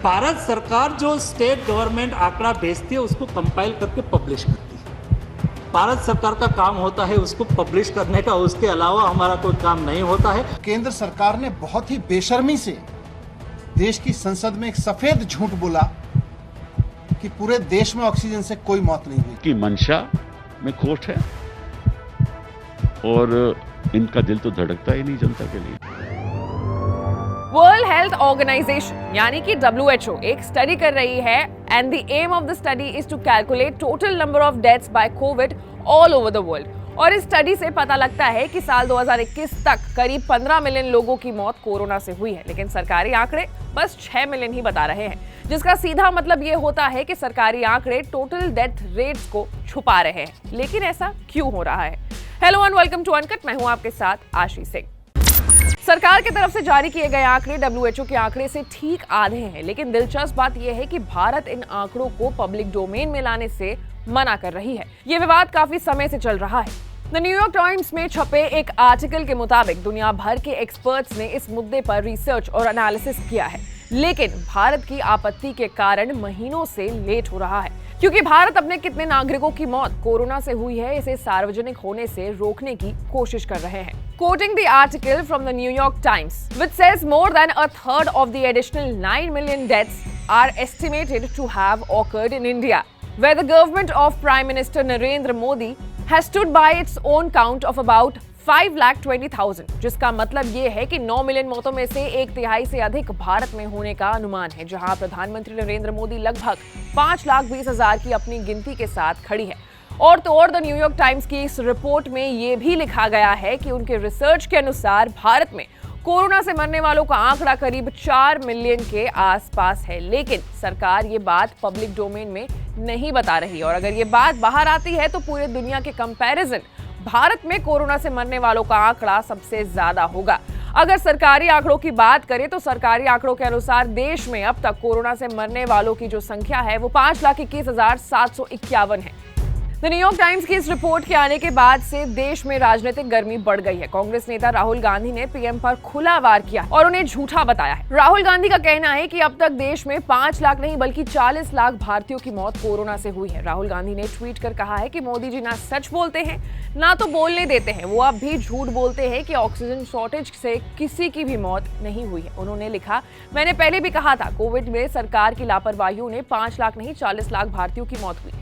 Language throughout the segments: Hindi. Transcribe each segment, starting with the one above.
भारत सरकार जो स्टेट गवर्नमेंट आंकड़ा भेजती है उसको कंपाइल करके पब्लिश करती है। भारत सरकार का काम होता है उसको पब्लिश करने का, उसके अलावा हमारा कोई काम नहीं होता है। केंद्र सरकार ने बहुत ही बेशर्मी से देश की संसद में एक सफेद झूठ बोला कि पूरे देश में ऑक्सीजन से कोई मौत नहीं हुई। की मंशा में खोट है और इनका दिल तो धड़कता ही नहीं जनता के लिए। वर्ल्ड हेल्थ ऑर्गेनाइजेशन यानी कि WHO एक स्टडी कर रही है and the aim of the study is to calculate total number of deaths by COVID all over the world. और इस स्टडी से पता लगता है कि साल 2021 तक करीब 15 मिलियन लोगों की मौत कोरोना से हुई है, लेकिन सरकारी आंकड़े बस 6 मिलियन ही बता रहे हैं, जिसका सीधा मतलब ये होता है कि सरकारी आंकड़े टोटल डेथ रेट्स को छुपा रहे हैं। लेकिन ऐसा क्यों हो रहा है? Hello and welcome to uncut, मैं हूं आपके साथ आशी सिंह। सरकार की तरफ से जारी किए गए आंकड़े WHO के आंकड़े से ठीक आधे हैं, लेकिन दिलचस्प बात यह है कि भारत इन आंकड़ों को पब्लिक डोमेन में लाने से मना कर रही है। ये विवाद काफी समय से चल रहा है। द न्यूयॉर्क टाइम्स में छपे एक आर्टिकल के मुताबिक दुनिया भर के एक्सपर्ट्स ने इस मुद्दे पर रिसर्च और एनालिसिस किया है, लेकिन भारत की आपत्ति के कारण महीनों से लेट हो रहा है, क्योंकि भारत अपने कितने नागरिकों की मौत कोरोना से हुई है इसे सार्वजनिक होने से रोकने की कोशिश कर रहे हैं। Quoting the article from the New York Times, which says more than a third of the additional 9 million deaths are estimated to have occurred in India, where the government of Prime Minister Narendra Modi has stood by its own count of about 5,20,000, जिसका मतलब ये है कि 9 मिलियन मौतों में से 1/3 से अधिक भारत में होने का अनुमान है, जहां प्रधानमंत्री नरेंद्र मोदी लगभग 5,20,000 की अपनी गिनती के साथ खड़ी है। और तो और द न्यूयॉर्क टाइम्स की इस रिपोर्ट में ये भी लिखा गया है कि उनके रिसर्च के अनुसार भारत में कोरोना से मरने वालों का आंकड़ा करीब 4 मिलियन के आसपास है, लेकिन सरकार ये बात पब्लिक डोमेन में नहीं बता रही। और अगर ये बात बाहर आती है तो पूरे दुनिया के कंपैरिजन भारत में कोरोना से मरने वालों का आंकड़ा सबसे ज्यादा होगा। अगर सरकारी आंकड़ों की बात करें तो सरकारी आंकड़ों के अनुसार देश में अब तक कोरोना से मरने वालों की जो संख्या है वो 5,21,751 है। द न्यूयॉर्क टाइम्स की इस रिपोर्ट के आने के बाद से देश में राजनीतिक गर्मी बढ़ गई है। कांग्रेस नेता राहुल गांधी ने पीएम पर खुला वार किया और उन्हें झूठा बताया है। राहुल गांधी का कहना है कि अब तक देश में 5 लाख नहीं बल्कि 40 लाख भारतीयों की मौत कोरोना से हुई है। राहुल गांधी ने ट्वीट कर कहा है कि मोदी जी ना सच बोलते हैं ना तो बोलने देते हैं, वो अब भी झूठ बोलते हैं कि ऑक्सीजन शॉर्टेज से किसी की भी मौत नहीं हुई है। उन्होंने लिखा, मैंने पहले भी कहा था कोविड में सरकार की लापरवाहियों ने 5 लाख नहीं 40 लाख भारतीयों की मौत हुई।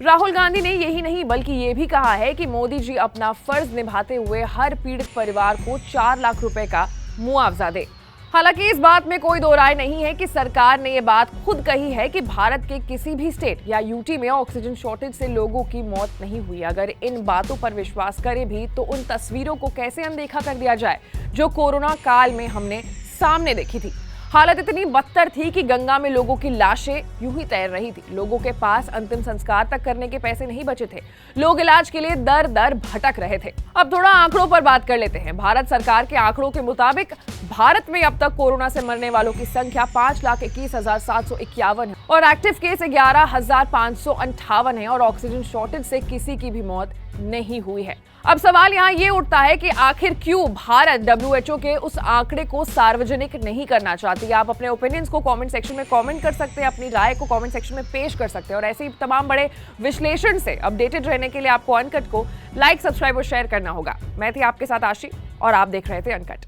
राहुल गांधी ने यही नहीं बल्कि ये भी कहा है कि मोदी जी अपना फर्ज निभाते हुए हर पीड़ित परिवार को 4 लाख रुपए का मुआवजा दे। हालांकि इस बात में कोई दो राय नहीं है कि सरकार ने ये बात खुद कही है कि भारत के किसी भी स्टेट या यूटी में ऑक्सीजन शॉर्टेज से लोगों की मौत नहीं हुई। अगर इन बातों पर विश्वास करें भी तो उन तस्वीरों को कैसे अनदेखा कर दिया जाए जो कोरोना काल में हमने सामने देखी थी। हालत इतनी बदतर थी कि गंगा में लोगों की लाशें यूं ही तैर रही थी। लोगों के पास अंतिम संस्कार तक करने के पैसे नहीं बचे थे। लोग इलाज के लिए दर दर भटक रहे थे। अब थोड़ा आंकड़ों पर बात कर लेते हैं। भारत सरकार के आंकड़ों के मुताबिक भारत में अब तक कोरोना से मरने वालों की संख्या 5,21,751 है और एक्टिव केस 11,558 है और ऑक्सीजन शॉर्टेज से किसी की भी मौत नहीं हुई है। अब सवाल यहाँ ये उठता है कि आखिर क्यों भारत WHO के उस आंकड़े को सार्वजनिक नहीं करना चाहती। आप अपने ओपिनियंस को कमेंट सेक्शन में कमेंट कर सकते हैं, अपनी राय को कमेंट सेक्शन में पेश कर सकते हैं और ऐसे ही तमाम बड़े विश्लेषण से अपडेटेड रहने के लिए आपको अनकट को लाइक, सब्सक्राइब और शेयर करना होगा। मैं थी आपके साथ आशी और आप देख रहे थे अनकट।